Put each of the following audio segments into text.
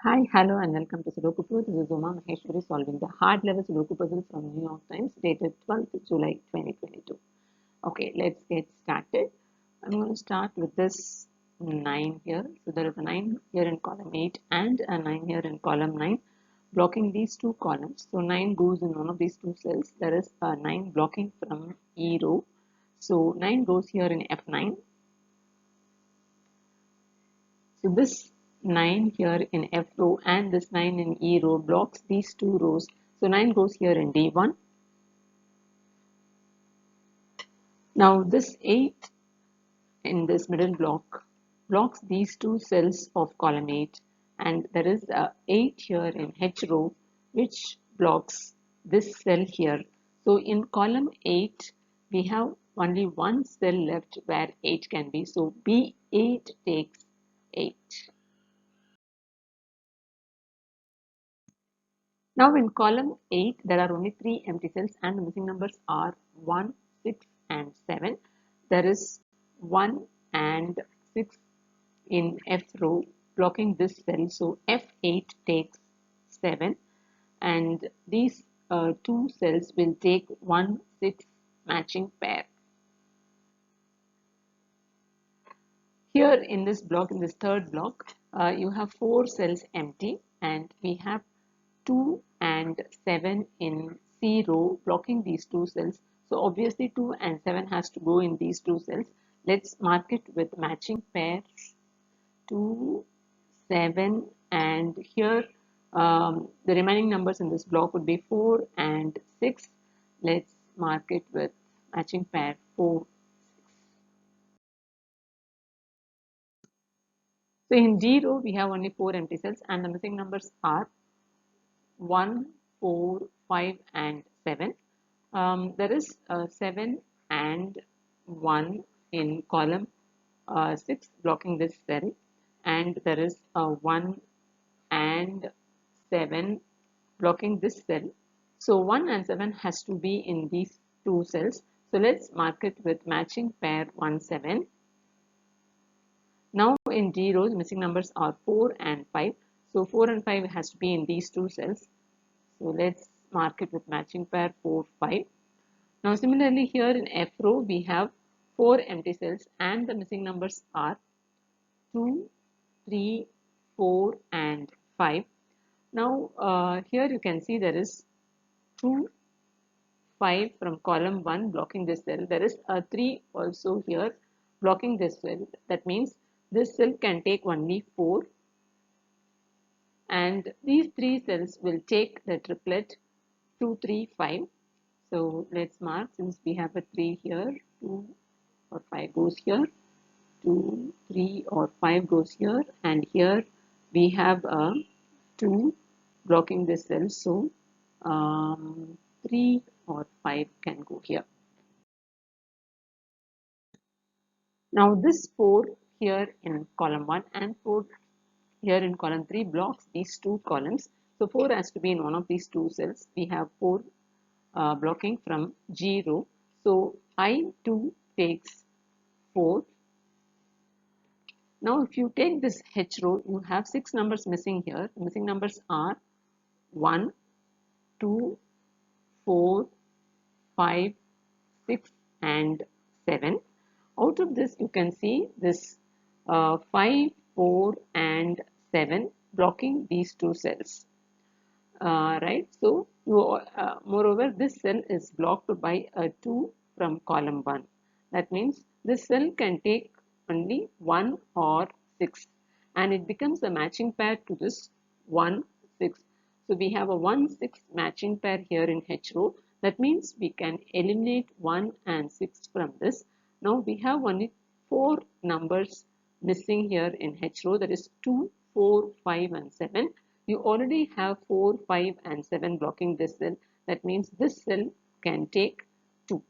Hi, hello, and welcome to Sudoku Puzzle. This is Uma Maheshwari solving the hard level Sudoku puzzle from New York Times dated 12th July 2022. Okay, let's get started. I'm going to start with this 9 here. So there is a 9 here in column 8 and a 9 here in column 9 blocking these two columns. So 9 goes in one of these two cells. There is a 9 blocking from E row. So 9 goes here in F9. So this 9 here in F row and this 9 in E row blocks these two rows. So 9 goes here in D1. Now this 8 in this middle block blocks these two cells of column 8, and there is a 8 here in H row which blocks this cell here. So in column 8 we have only one cell left where 8 can be. So B8 takes 8. Now in column 8 there are only 3 empty cells and the missing numbers are 1, 6 and 7. There is 1 and 6 in F row blocking this cell, so F8 takes 7 and these two cells will take 1, 6 matching pair. Here in this block, in this third block, you have 4 cells empty and we have 2 and 7 in C row blocking these two cells. So obviously 2 and 7 has to go in these two cells. Let's mark it with matching pairs 2, 7 and here the remaining numbers in this block would be 4 and 6. Let's mark it with matching pair 4. So in G row we have only 4 empty cells and the missing numbers are 1, 4, 5 and 7. There is 7 and 1 in column 6 blocking this cell, and there is 1 and 7 blocking this cell. So 1 and 7 has to be in these two cells. So let's mark it with matching pair 1, 7. Now in D rows missing numbers are 4 and 5. So 4 and 5 has to be in these two cells. So let's mark it with matching pair 4, 5. Now similarly here in F row we have 4 empty cells and the missing numbers are 2, 3, 4 and 5. Now here you can see there is 2, 5 from column 1 blocking this cell. There is a 3 also here blocking this cell. That means this cell can take only 4 and these 3 cells will take the triplet 2, 3, 5. So let's mark, since we have a 3 here, 2 or 5 goes here, 2, 3 or 5 goes here, and here we have a 2 blocking this cell. So 3 or 5 can go here. Now this 4 here in column 1 and 4 here in column 3 blocks these two columns. So 4 has to be in one of these two cells. We have 4 blocking from G row. So I2 takes 4. Now if you take this H row, you have 6 numbers missing here. The missing numbers are 1, 2, 4, 5, 6 and 7. Out of this you can see this 5, 4 and 7 blocking these two cells. Right, so moreover this cell is blocked by a 2 from column 1. That means this cell can take only 1 or 6 and it becomes a matching pair to this 1, 6. So we have a 1, 6 matching pair here in H row. That means we can eliminate 1 and 6 from this. Now we have only 4 numbers missing here in H row, that is 2, 4, 5 and 7. You already have 4, 5 and 7 blocking this cell. That means this cell can take 2.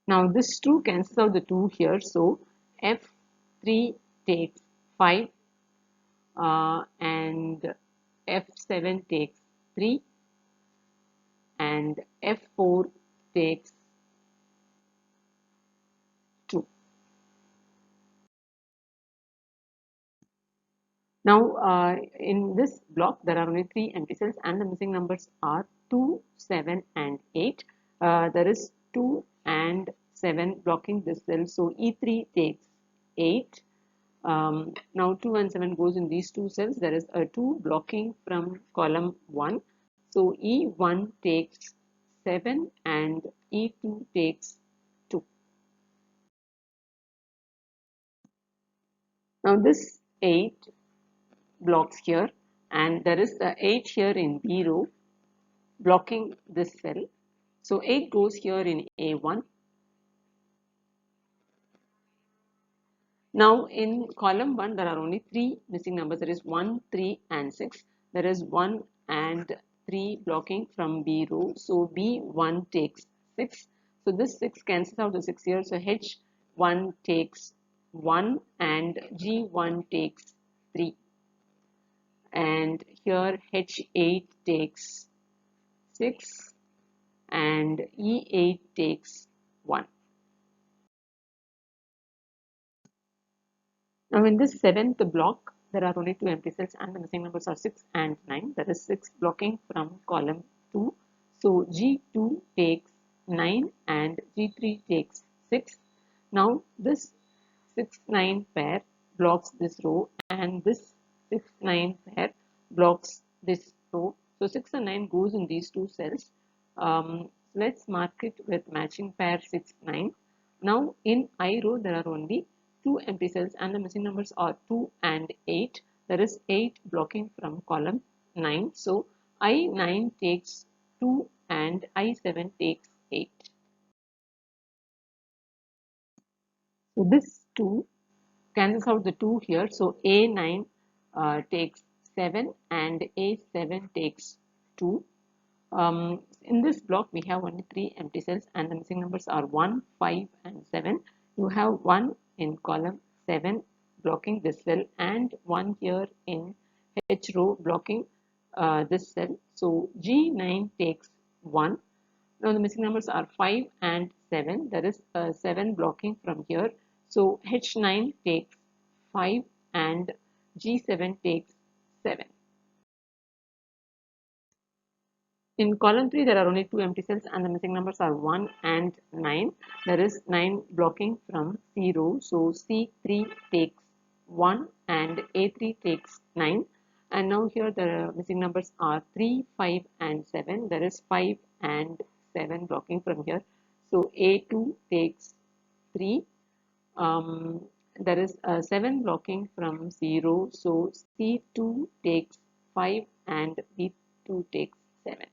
Now this 2 cancels out the 2 here. So F3 takes 5 and F7 takes 3 and F4 takes 2. Now, in this block, there are only 3 empty cells and the missing numbers are 2, 7 and 8. There is 2 and 7 blocking this cell. So, E3 takes 8. Now, 2 and 7 goes in these 2 cells. There is a 2 blocking from column 1. So, E1 takes 7 and E2 takes 2. Now, this 8 blocks here and there is a 8 here in B row blocking this cell. So 8 goes here in A1. Now in column 1 there are only 3 missing numbers. There is 1, 3 and 6. There is 1 and 3 blocking from B row. So B1 takes 6. So this 6 cancels out the 6 here. So H1 takes 1 and G1 takes 3. And here H8 takes 6 and E8 takes 1. Now in this 7th block, there are only 2 empty cells and the missing numbers are 6 and 9. There is 6 blocking from column 2. So G2 takes 9 and G3 takes 6. Now this 6-9 pair blocks this row and this 6-9 pair blocks this row. So 6 and 9 goes in these 2 cells. Let's mark it with matching pair 6-9. Now in I row there are only 2 empty cells and the missing numbers are 2 and 8. There is 8 blocking from column 9. So I9 takes 2 and I7 takes 8. So this 2 cancels out the 2 here. So A9 takes 7 and A7 takes 2. In this block we have only 3 empty cells and the missing numbers are 1, 5 and 7. You have 1 in column 7 blocking this cell and 1 here in H row blocking this cell. So G9 takes 1. Now the missing numbers are 5 and 7. There is 7 blocking from here. So H9 takes 5 and G7 takes 7. In column 3, there are only 2 empty cells and the missing numbers are 1 and 9. There is 9 blocking from C row. So C3 takes 1 and A3 takes 9. And now here the missing numbers are 3, 5 and 7. There is 5 and 7 blocking from here. So A2 takes 3. There is 7 blocking from 0. So C2 takes 5 and B2 takes 7.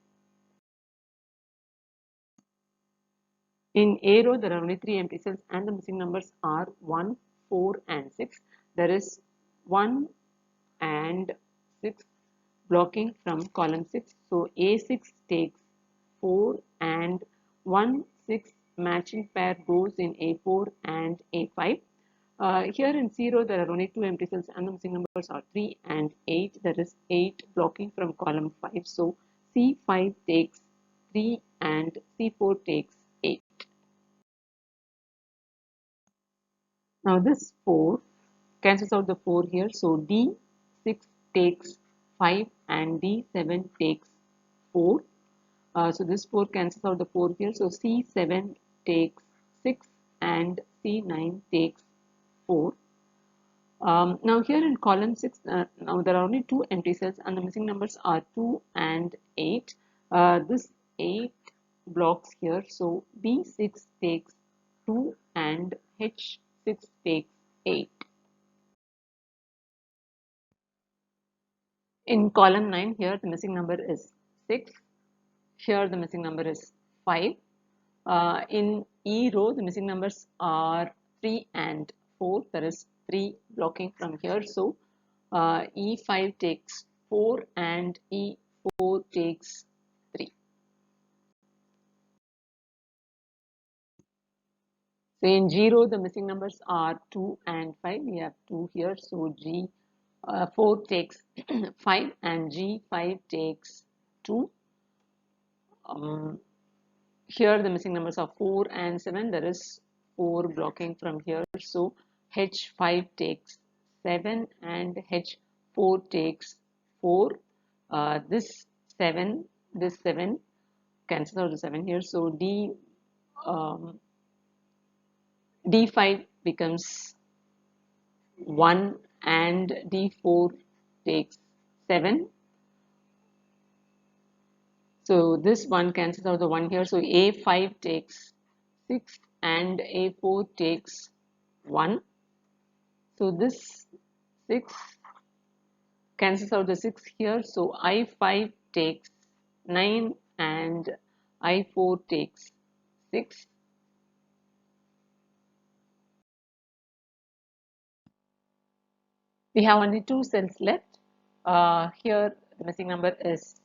In A row, there are only 3 empty cells and the missing numbers are 1, 4 and 6. There is 1 and 6 blocking from column 6. So A6 takes 4 and 1, 6 matching pair goes in A4 and A5. Here in C row, there are only 2 empty cells and the missing numbers are 3 and 8. There is 8 blocking from column 5. So C5 takes 3 and C4 takes 8. Now this 4 cancels out the 4 here. So D6 takes 5 and D7 takes 4. So this 4 cancels out the 4 here. So C7 takes 6 and C9 takes 4. Now here in column 6, now there are only 2 empty cells and the missing numbers are 2 and 8. This 8 blocks here. So B6 takes 2 and H6 takes 8. In column 9 here the missing number is 6. Here the missing number is 5. In E row the missing numbers are 3 and 4. There is 3 blocking from here. So E5 takes 4 and E4 takes 3. So in G row the missing numbers are 2 and 5. We have 2 here. So G4 takes 5 and G5 takes 2. Here the missing numbers are 4 and 7. There is 4 blocking from here. So H5 takes 7 and H4 4 takes 4. This 7, cancels out the 7 here. So D5 becomes 1 and D4 takes 7. So this one cancels out the 1 here. So A5 takes 6 and A4 takes 1. So this 6 cancels out the 6 here. So I5 takes 9 and I4 takes 6. We have only 2 cells left. Here the missing number is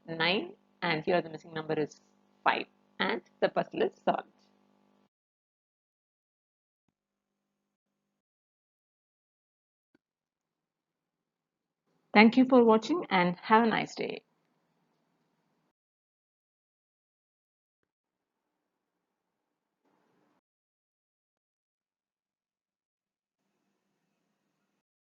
9 and here the missing number is 5 and the puzzle is solved. Thank you for watching and have a nice day.